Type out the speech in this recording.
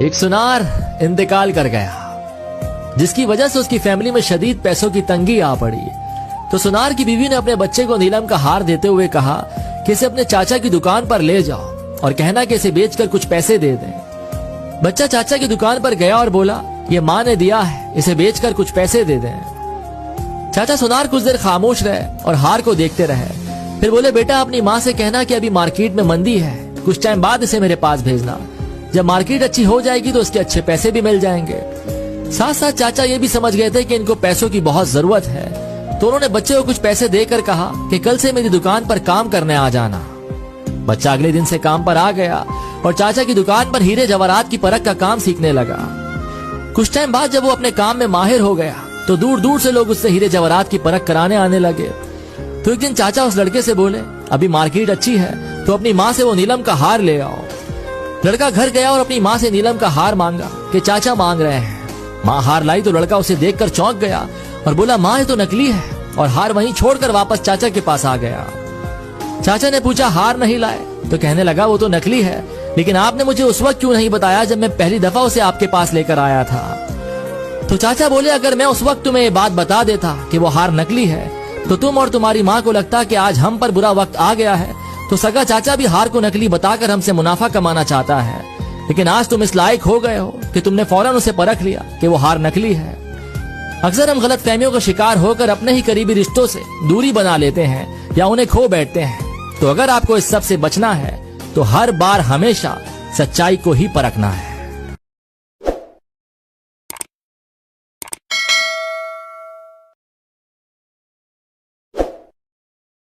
एक सुनार इंतकाल कर गया, जिसकी वजह से उसकी फैमिली में शदीद पैसों की तंगी आ पड़ी। तो सुनार की बीवी ने अपने बच्चे को नीलम का हार देते हुए कहा कि इसे अपने चाचा की दुकान पर ले जाओ और कहना कि इसे बेचकर कुछ पैसे दे दें। बच्चा चाचा की दुकान पर गया और बोला, ये माँ ने दिया है, इसे बेचकर कुछ पैसे दे दें। चाचा सुनार कुछ देर खामोश रहे और हार को देखते रहे। फिर बोले, बेटा अपनी माँ से कहना कि अभी मार्केट में मंदी है, कुछ टाइम बाद इसे मेरे पास भेजना। जब मार्केट अच्छी हो जाएगी तो उसके अच्छे पैसे भी मिल जाएंगे। साथ साथ चाचा ये भी समझ गए थे कि इनको पैसों की बहुत जरूरत है, तो उन्होंने बच्चे को कुछ पैसे देकर कहा कि कल से मेरी दुकान पर काम करने आ जाना। बच्चा अगले दिन से काम पर आ गया और चाचा की दुकान पर हीरे जवाहरात की परख का काम सीखने लगा। कुछ टाइम बाद जब वो अपने काम में माहिर हो गया तो दूर दूर से लोग उससे हीरे जवाहरात की परख कराने आने लगे। तो एक दिन चाचा उस लड़के से बोले, अभी मार्केट अच्छी है तो अपनी माँ से वो नीलम का हार ले आओ। लड़का घर गया और अपनी माँ से नीलम का हार मांगा कि चाचा मांग रहे हैं। माँ हार लाई तो लड़का उसे देखकर चौंक गया और बोला, माँ ये तो नकली है, और हार वहीं छोड़कर वापस चाचा के पास आ गया। चाचा ने पूछा, हार नहीं लाए? तो कहने लगा, वो तो नकली है, लेकिन आपने मुझे उस वक्त क्यों नहीं बताया जब मैं पहली दफा उसे आपके पास लेकर आया था? तो चाचा बोले, अगर मैं उस वक्त तुम्हें ये बात बता देता कि वो हार नकली है तो तुम और तुम्हारी माँ को लगता कि आज हम पर बुरा वक्त आ गया है, तो सगा चाचा भी हार को नकली बताकर हमसे मुनाफा कमाना चाहता है। लेकिन आज तुम इस लायक हो गए हो कि तुमने फौरन उसे परख लिया कि वो हार नकली है। अक्सर हम गलत फहमियों का शिकार होकर अपने ही करीबी रिश्तों से दूरी बना लेते हैं या उन्हें खो बैठते हैं। तो अगर आपको इस सब से बचना है तो हर बार हमेशा सच्चाई को ही परखना है।